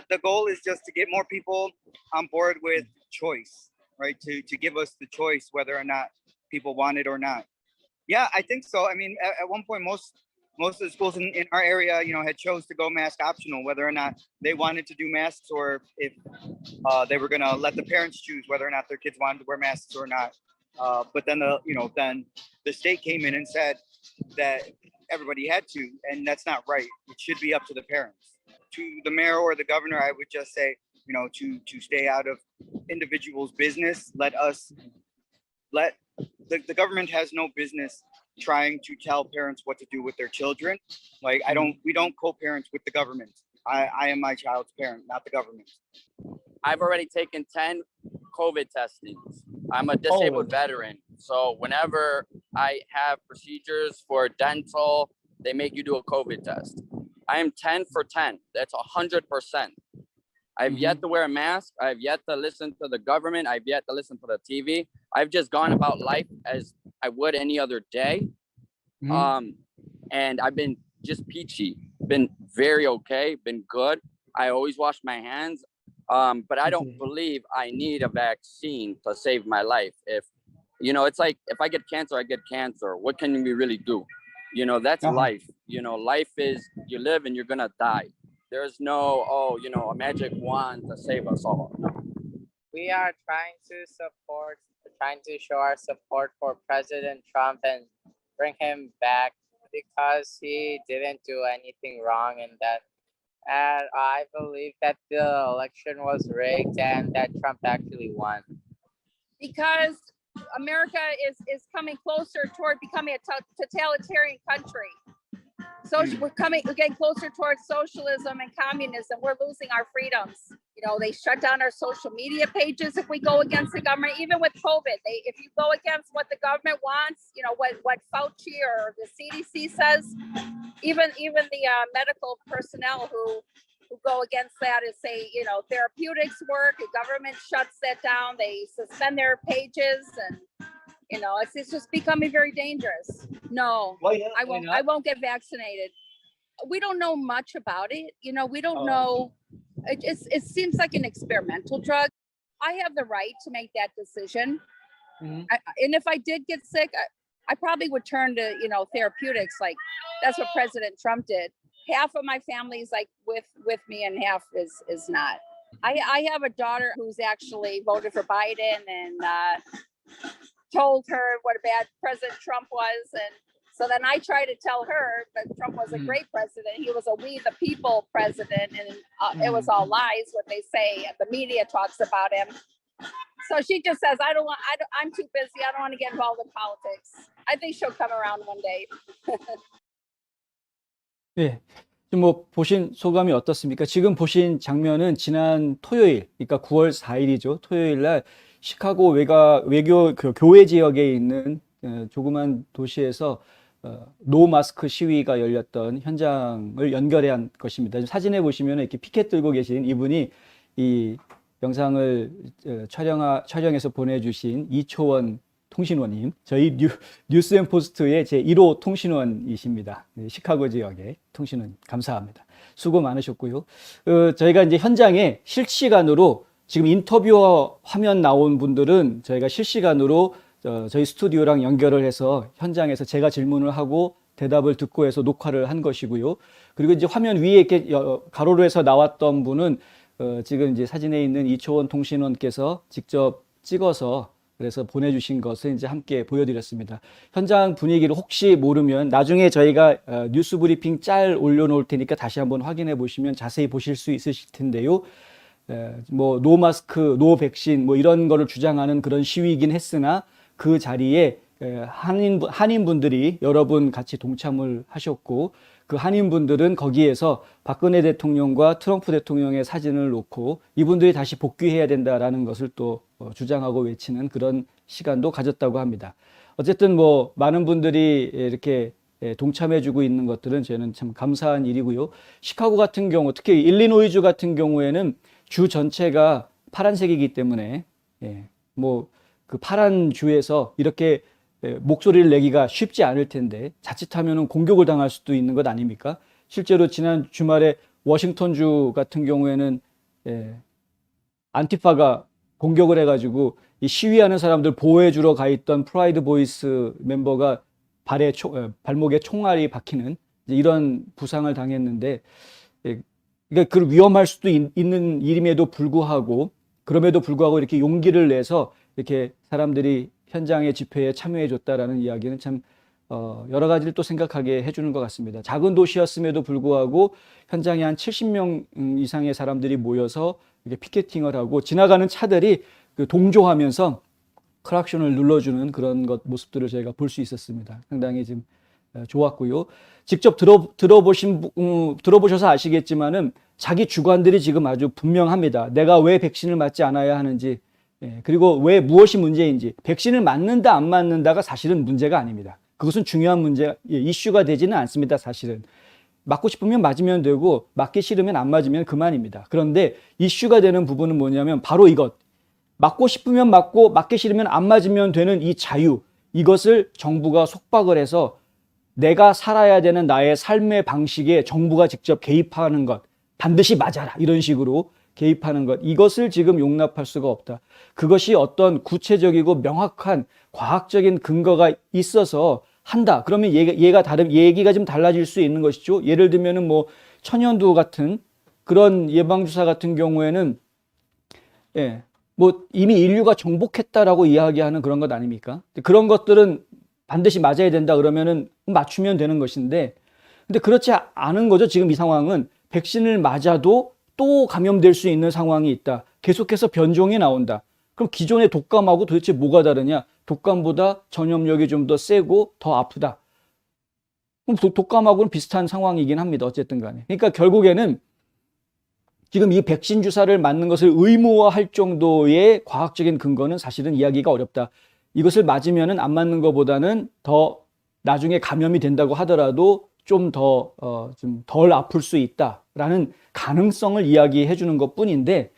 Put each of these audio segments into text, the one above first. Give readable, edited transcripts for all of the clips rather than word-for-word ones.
the goal is just to get more people on board with choice, right? To give us the choice whether or not people want it or not. Yeah, I think so. I mean, at one point, most of the schools in our area, had chose to go mask optional, whether or not they wanted to do masks or if they were gonna let the parents choose whether or not their kids wanted to wear masks or not. But then then the state came in and said that everybody had to, and that's not right. It should be up to the parents. To the mayor or the governor, I would just say, to stay out of individuals' business. Let the government has no business trying to tell parents what to do with their children. Like we don't co-parent with the government. I am my child's parent, not the government. I've already taken 10 COVID testings. I'm a disabled veteran. So whenever I have procedures for dental, they make you do a COVID test. I am 10 for 10. That's 100%. I've yet to wear a mask. I've yet to listen to the government. I've yet to listen to the TV. I've just gone about life as I would any other day. And I've been just peachy, been very okay, been good. I always wash my hands. But I don't believe I need a vaccine to save my life. It's like, if I get cancer, I get cancer. What can we really do? That's life. Life is, you live and you're going to die. There's no, a magic wand to save us all. No. We are trying to show our support for President Trump and bring him back because he didn't do anything wrong in that. And I believe that the election was rigged and that Trump actually won. Because America is coming closer toward becoming a totalitarian country. So we're getting closer towards socialism and communism. We're losing our freedoms. They shut down our social media pages if we go against the government. Even with COVID, if you go against what the government wants, what Fauci or the CDC says, even the medical personnel who go against that and say, therapeutics work, the government shuts that down. They suspend their pages, and it's just becoming very dangerous. No, I won't get vaccinated. We don't know much about it. We don't know. It seems like an experimental drug. I have the right to make that decision. And if I did get sick, I probably would turn to, therapeutics. Like that's what President Trump did. Half of my family is like with me and half is not. I have a daughter who's actually voted for Biden and told her what a bad President Trump was. And so then I tried to tell her that Trump was a great president. He was a we the people president, and it was all lies what they say. The media talks about him. So she just says, I'm too busy. I don't want to get involved in politics. I think she'll come around one day. 네. 뭐 보신 소감이 어떻습니까? 지금 보신 장면은 지난 토요일, 그러니까 9월 4일이죠. 토요일 날 시카고 외교 교외 지역에 있는 조그만 도시에서 노 마스크 시위가 열렸던 현장을 연결해 한 것입니다. 사진에 보시면 이렇게 피켓 들고 계신 이분이 이 영상을 촬영해서 보내주신 이초원 통신원님, 저희 뉴스앤포스트의 제1호 통신원이십니다. 시카고 지역의 통신원 감사합니다. 수고 많으셨고요. 저희가 이제 현장에 실시간으로 지금 인터뷰 화면 나온 분들은 저희가 실시간으로 저희 스튜디오랑 연결을 해서 현장에서 제가 질문을 하고 대답을 듣고 해서 녹화를 한 것이고요. 그리고 이제 화면 위에 이렇게 가로로 해서 나왔던 분은 지금 이제 사진에 있는 이초원 통신원께서 직접 찍어서 그래서 보내주신 것을 이제 함께 보여드렸습니다. 현장 분위기를 혹시 모르면 나중에 저희가 뉴스 브리핑 짤 올려놓을 테니까 다시 한번 확인해 보시면 자세히 보실 수 있으실 텐데요. 뭐 노 마스크, 노 백신 뭐 이런 거를 주장하는 그런 시위이긴 했으나 그 자리에 한인분들이 여러 분 같이 동참을 하셨고 그 한인분들은 거기에서 박근혜 대통령과 트럼프 대통령의 사진을 놓고 이분들이 다시 복귀해야 된다라는 것을 또 주장하고 외치는 그런 시간도 가졌다고 합니다. 어쨌든 뭐 많은 분들이 이렇게 동참해주고 있는 것들은 저는 참 감사한 일이고요. 시카고 같은 경우, 특히 일리노이주 같은 경우에는 주 전체가 파란색이기 때문에 뭐 그 파란 주에서 이렇게 목소리를 내기가 쉽지 않을 텐데 자칫하면 공격을 당할 수도 있는 것 아닙니까? 실제로 지난 주말에 워싱턴주 같은 경우에는 안티파가 공격을 해가지고 이 시위하는 사람들 보호해주러 가 있던 프라이드 보이스 멤버가 발목에 총알이 박히는 이제 이런 부상을 당했는데, 그러니까 그 위험할 수도 있는 일임에도 불구하고, 그럼에도 불구하고 이렇게 용기를 내서 이렇게 사람들이 현장의 집회에 참여해 줬다라는 이야기는 참 여러 가지를 또 생각하게 해주는 것 같습니다. 작은 도시였음에도 불구하고 현장에 한 70명 이상의 사람들이 모여서 이렇게 피켓팅을 하고 지나가는 차들이 그 동조하면서 클락션을 눌러주는 그런 모습들을 저희가 볼 수 있었습니다. 상당히 좀 좋았고요. 직접 들어보셔서 아시겠지만은 자기 주관들이 지금 아주 분명합니다. 내가 왜 백신을 맞지 않아야 하는지, 그리고 왜 무엇이 문제인지. 백신을 맞는다 안 맞는다가 사실은 문제가 아닙니다. 그것은 중요한 문제, 이슈가 되지는 않습니다. 사실은 맞고 싶으면 맞으면 되고 맞기 싫으면 안 맞으면 그만입니다. 그런데 이슈가 되는 부분은 뭐냐면 바로 이것, 맞고 싶으면 맞고 맞기 싫으면 안 맞으면 되는 이 자유, 이것을 정부가 속박을 해서 내가 살아야 되는 나의 삶의 방식에 정부가 직접 개입하는 것, 반드시 맞아라 이런 식으로 개입하는 것, 이것을 지금 용납할 수가 없다. 그것이 어떤 구체적이고 명확한 과학적인 근거가 있어서 한다. 그러면 얘기가 좀 달라질 수 있는 것이죠. 예를 들면은 뭐 천연두 같은 그런 예방주사 같은 경우에는 뭐 이미 인류가 정복했다라고 이야기하는 그런 것 아닙니까? 그런 것들은 반드시 맞아야 된다 그러면은 맞추면 되는 것인데, 근데 그렇지 않은 거죠. 지금 이 상황은 백신을 맞아도 또 감염될 수 있는 상황이 있다. 계속해서 변종이 나온다. 그럼 기존의 독감하고 도대체 뭐가 다르냐? 독감보다 전염력이 좀 더 세고 더 아프다. 그럼 독감하고는 비슷한 상황이긴 합니다. 어쨌든 간에. 그러니까 결국에는 지금 이 백신 주사를 맞는 것을 의무화할 정도의 과학적인 근거는 사실은 이야기가 어렵다. 이것을 맞으면은 안 맞는 것보다는 더 나중에 감염이 된다고 하더라도 좀 덜 아플 수 있다라는 가능성을 이야기해 주는 것 뿐인데,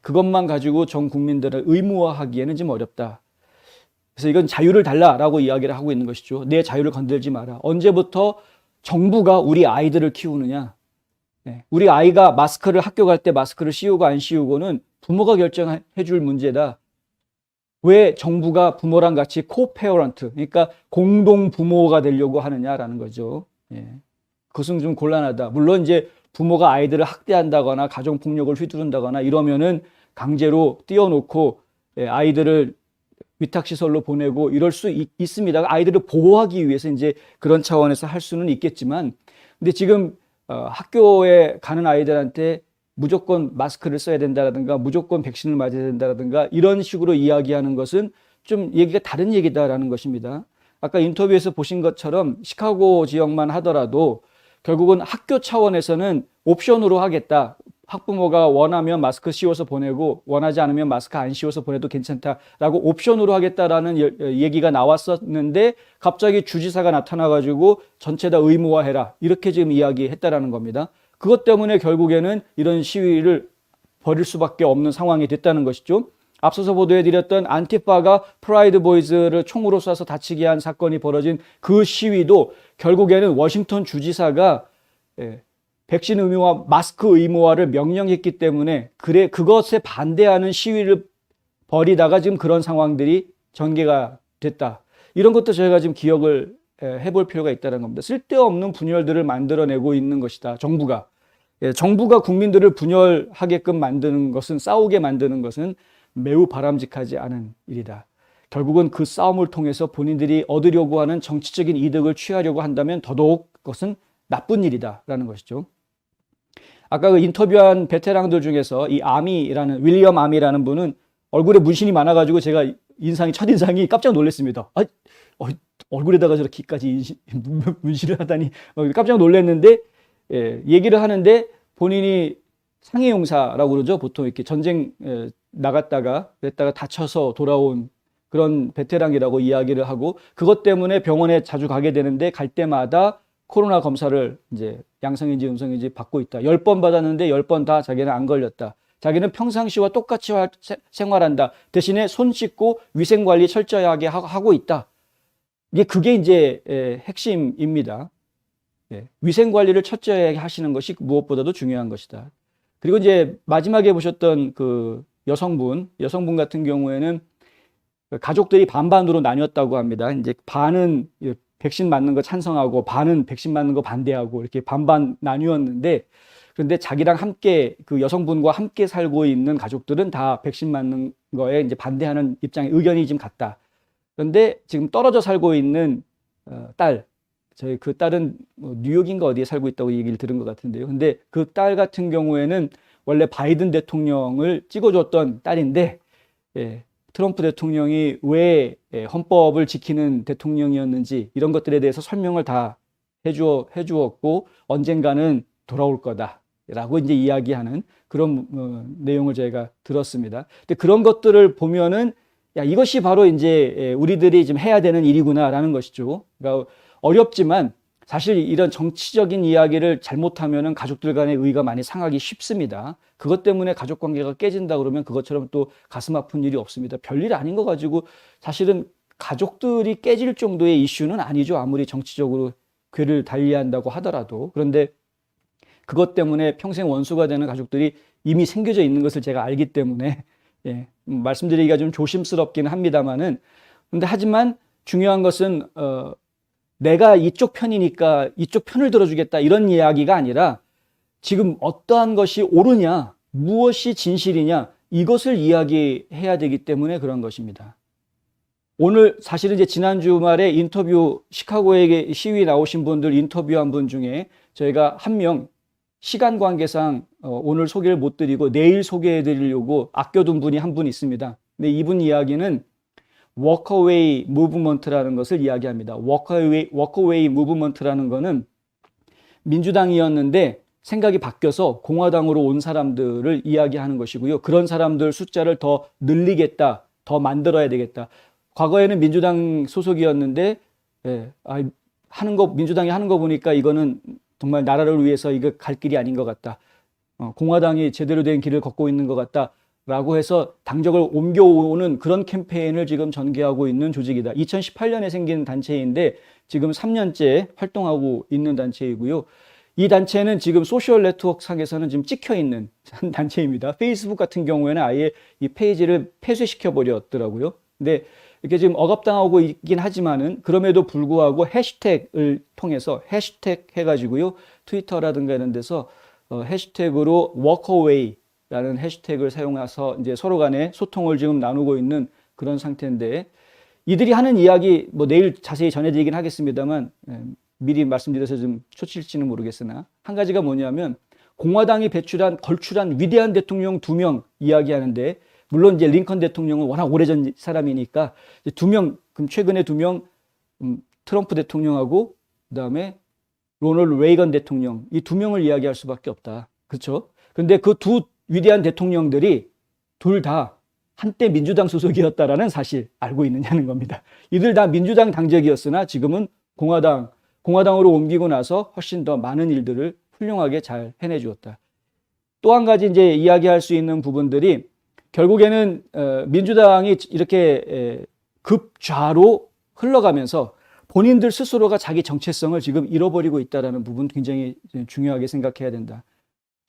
그것만 가지고 전 국민들을 의무화하기에는 좀 어렵다. 그래서 이건 자유를 달라라고 이야기를 하고 있는 것이죠. 내 자유를 건들지 마라. 언제부터 정부가 우리 아이들을 키우느냐? 우리 아이가 학교 갈 때 마스크를 씌우고 안 씌우고는 부모가 결정해 줄 문제다. 왜 정부가 부모랑 같이 코페어런트, 그러니까 공동 부모가 되려고 하느냐라는 거죠. 그것은 좀 곤란하다. 물론 이제 부모가 아이들을 학대한다거나 가정폭력을 휘두른다거나 이러면은 강제로 띄워놓고 아이들을 위탁시설로 보내고 이럴 수 있습니다. 아이들을 보호하기 위해서 이제 그런 차원에서 할 수는 있겠지만, 근데 지금 학교에 가는 아이들한테 무조건 마스크를 써야 된다라든가 무조건 백신을 맞아야 된다라든가 이런 식으로 이야기하는 것은 좀 얘기가 다른 얘기다라는 것입니다. 아까 인터뷰에서 보신 것처럼 시카고 지역만 하더라도 결국은 학교 차원에서는 옵션으로 하겠다. 학부모가 원하면 마스크 씌워서 보내고 원하지 않으면 마스크 안 씌워서 보내도 괜찮다라고 옵션으로 하겠다라는 얘기가 나왔었는데 갑자기 주지사가 나타나가지고 전체 다 의무화해라 이렇게 지금 이야기했다라는 겁니다. 그것 때문에 결국에는 이런 시위를 벌일 수밖에 없는 상황이 됐다는 것이죠. 앞서서 보도해드렸던 안티파가 프라이드 보이즈를 총으로 쏴서 다치게 한 사건이 벌어진 그 시위도 결국에는 워싱턴 주지사가 백신 의무화, 마스크 의무화를 명령했기 때문에 그것에 반대하는 시위를 벌이다가 지금 그런 상황들이 전개가 됐다. 이런 것도 저희가 지금 기억을 해볼 필요가 있다는 겁니다. 쓸데없는 분열들을 만들어내고 있는 것이다. 정부가 국민들을 분열하게끔 만드는 것은, 싸우게 만드는 것은 매우 바람직하지 않은 일이다. 결국은 그 싸움을 통해서 본인들이 얻으려고 하는 정치적인 이득을 취하려고 한다면 더더욱 그것은 나쁜 일이다라는 것이죠. 아까 그 인터뷰한 베테랑들 중에서 윌리엄 아미라는 분은 얼굴에 문신이 많아가지고 제가 첫인상이 깜짝 놀랐습니다. 얼굴에다가 저렇게까지 문신을 하다니 깜짝 놀랐는데, 얘기를 하는데 본인이 상해용사라고 그러죠. 보통 이렇게 전쟁 나갔다가 그랬다가 다쳐서 돌아온 그런 베테랑이라고 이야기를 하고, 그것 때문에 병원에 자주 가게 되는데 갈 때마다 코로나 검사를 이제 양성인지 음성인지 받고 있다. 10번 받았는데 10번 다 자기는 안 걸렸다. 자기는 평상시와 똑같이 생활한다. 대신에 손 씻고 위생 관리 철저하게 하고 있다. 그게 이제 핵심입니다. 위생 관리를 철저하게 하시는 것이 무엇보다도 중요한 것이다. 그리고 이제 마지막에 보셨던 그 여성분 같은 경우에는 가족들이 반반으로 나뉘었다고 합니다. 이제 반은 백신 맞는 거 찬성하고 반은 백신 맞는 거 반대하고 이렇게 반반 나뉘었는데, 그런데 자기랑 함께 그 여성분과 함께 살고 있는 가족들은 다 백신 맞는 거에 이제 반대하는 입장의 의견이 지금 같다. 그런데 지금 떨어져 살고 있는 저희 그 딸은 뭐 뉴욕인가 어디에 살고 있다고 얘기를 들은 것 같은데요. 근데 그 딸 같은 경우에는 원래 바이든 대통령을 찍어줬던 딸인데, 트럼프 대통령이 왜 헌법을 지키는 대통령이었는지 이런 것들에 대해서 설명을 다 해주었고 언젠가는 돌아올 거다라고 이제 이야기하는 그런 내용을 저희가 들었습니다. 근데 그런 것들을 보면은 야, 이것이 바로 이제 우리들이 지금 해야 되는 일이구나라는 것이죠. 그러니까 어렵지만 사실 이런 정치적인 이야기를 잘못하면은 가족들 간의 의가 많이 상하기 쉽습니다. 그것 때문에 가족 관계가 깨진다 그러면 그것처럼 또 가슴 아픈 일이 없습니다. 별일 아닌 거 가지고 사실은 가족들이 깨질 정도의 이슈는 아니죠. 아무리 정치적으로 궤를 달리한다고 하더라도. 그런데 그것 때문에 평생 원수가 되는 가족들이 이미 생겨져 있는 것을 제가 알기 때문에 말씀드리기가 좀 조심스럽긴 합니다만은, 근데 하지만 중요한 것은 내가 이쪽 편이니까 이쪽 편을 들어주겠다 이런 이야기가 아니라 지금 어떠한 것이 옳으냐, 무엇이 진실이냐 이것을 이야기해야 되기 때문에 그런 것입니다. 오늘 사실은 이제 지난 주말에 인터뷰 시카고에 시위 나오신 분들 인터뷰한 분 중에 저희가 한 명 시간 관계상 오늘 소개를 못 드리고 내일 소개해 드리려고 아껴둔 분이 한 분 있습니다. 근데 이분 이야기는 워커웨이 무브먼트라는 것을 이야기합니다. 워커웨이 무브먼트라는 것은 민주당이었는데 생각이 바뀌어서 공화당으로 온 사람들을 이야기하는 것이고요. 그런 사람들 숫자를 더 늘리겠다, 더 만들어야 되겠다. 과거에는 민주당 소속이었는데 민주당이 하는 거 보니까 이거는 정말 나라를 위해서 이거 갈 길이 아닌 것 같다. 공화당이 제대로 된 길을 걷고 있는 것 같다. 라고 해서 당적을 옮겨오는 그런 캠페인을 지금 전개하고 있는 조직이다. 2018년에 생긴 단체인데 지금 3년째 활동하고 있는 단체이고요. 이 단체는 지금 소셜 네트워크 상에서는 지금 찍혀 있는 한 단체입니다. 페이스북 같은 경우에는 아예 이 페이지를 폐쇄시켜 버렸더라고요. 근데 이렇게 지금 억압당하고 있긴 하지만은 그럼에도 불구하고 해시태그를 통해서 해시태그 해가지고요. 트위터라든가 이런 데서 해시태그로 walkaway 라는 해시태그를 사용해서 이제 서로 간에 소통을 지금 나누고 있는 그런 상태인데, 이들이 하는 이야기 뭐 내일 자세히 전해드리긴 하겠습니다만 미리 말씀드려서 좀 초칠지는 모르겠으나 한 가지가 뭐냐면 공화당이 걸출한 위대한 대통령 2명 이야기하는데, 물론 이제 링컨 대통령은 워낙 오래전 사람이니까 두 명, 그럼 최근에 2명 트럼프 대통령하고 그다음에 로널드 레이건 대통령, 이 2명을 이야기할 수밖에 없다. 그렇죠? 근데 그 두 위대한 대통령들이 둘 다 한때 민주당 소속이었다라는 사실 알고 있느냐는 겁니다. 이들 다 민주당 당적이었으나 지금은 공화당으로 옮기고 나서 훨씬 더 많은 일들을 훌륭하게 잘 해내 주었다. 또 한 가지 이제 이야기할 수 있는 부분들이 결국에는 민주당이 이렇게 급좌로 흘러가면서 본인들 스스로가 자기 정체성을 지금 잃어버리고 있다는 부분 굉장히 중요하게 생각해야 된다.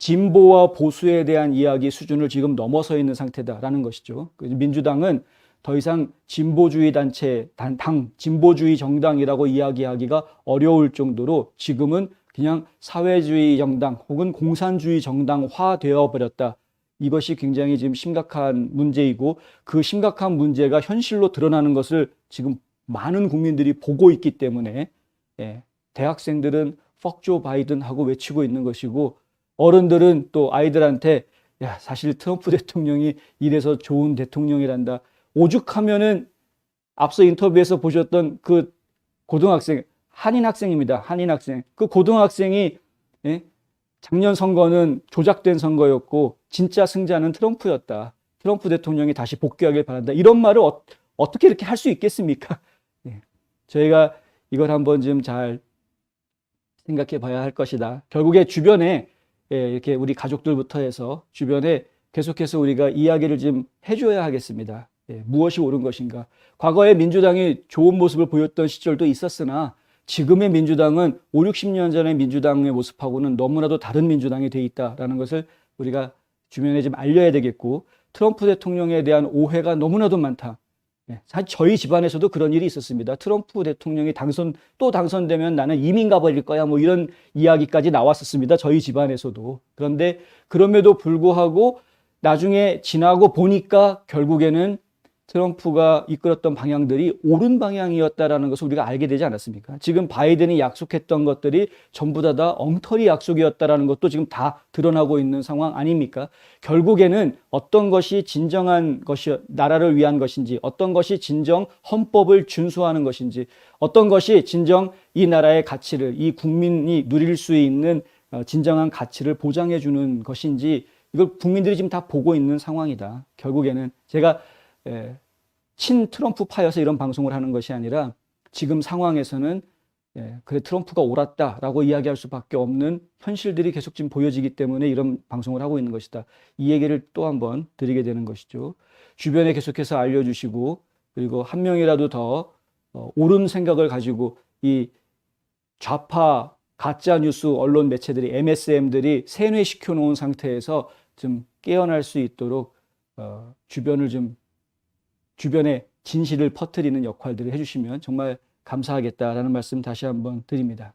진보와 보수에 대한 이야기 수준을 지금 넘어서 있는 상태다라는 것이죠. 민주당은 더 이상 진보주의 단체, 진보주의 정당이라고 이야기하기가 어려울 정도로 지금은 그냥 사회주의 정당 혹은 공산주의 정당화 되어 버렸다. 이것이 굉장히 지금 심각한 문제이고, 그 심각한 문제가 현실로 드러나는 것을 지금 많은 국민들이 보고 있기 때문에 대학생들은 fuck Joe Biden 하고 외치고 있는 것이고, 어른들은 또 아이들한테 야, 사실 트럼프 대통령이 이래서 좋은 대통령이란다. 오죽하면은 앞서 인터뷰에서 보셨던 그 고등학생, 한인 학생입니다. 한인 학생. 그 고등학생이 작년 선거는 조작된 선거였고 진짜 승자는 트럼프였다. 트럼프 대통령이 다시 복귀하길 바란다. 이런 말을 어떻게 이렇게 할 수 있겠습니까? 저희가 이걸 한번 좀 잘 생각해 봐야 할 것이다. 결국에 주변에 이렇게 우리 가족들부터 해서 주변에 계속해서 우리가 이야기를 좀 해줘야 하겠습니다. 무엇이 옳은 것인가. 과거에 민주당이 좋은 모습을 보였던 시절도 있었으나 지금의 민주당은 5, 60년 전의 민주당의 모습하고는 너무나도 다른 민주당이 돼 있다라는 것을 우리가 주변에 좀 알려야 되겠고, 트럼프 대통령에 대한 오해가 너무나도 많다. 예, 사실 저희 집안에서도 그런 일이 있었습니다. 트럼프 대통령이 또 당선되면 나는 이민 가버릴 거야. 뭐 이런 이야기까지 나왔었습니다. 저희 집안에서도. 그런데 그럼에도 불구하고 나중에 지나고 보니까 결국에는 트럼프가 이끌었던 방향들이 옳은 방향이었다라는 것을 우리가 알게 되지 않았습니까? 지금 바이든이 약속했던 것들이 전부 다 엉터리 약속이었다라는 것도 지금 다 드러나고 있는 상황 아닙니까? 결국에는 어떤 것이 진정한 것이 나라를 위한 것인지, 어떤 것이 진정 헌법을 준수하는 것인지, 어떤 것이 진정 이 나라의 가치를, 이 국민이 누릴 수 있는 진정한 가치를 보장해 주는 것인지, 이걸 국민들이 지금 다 보고 있는 상황이다. 결국에는 제가 친 트럼프 파여서 이런 방송을 하는 것이 아니라 지금 상황에서는 그래 트럼프가 옳았다라고 이야기할 수밖에 없는 현실들이 계속 지금 보여지기 때문에 이런 방송을 하고 있는 것이다. 이 얘기를 또 한번 드리게 되는 것이죠. 주변에 계속해서 알려주시고, 그리고 한 명이라도 더 옳은 생각을 가지고 이 좌파 가짜 뉴스 언론 매체들이, MSM들이 세뇌시켜 놓은 상태에서 좀 깨어날 수 있도록 주변에 진실을 퍼뜨리는 역할들을 해주시면 정말 감사하겠다라는 말씀 다시 한번 드립니다.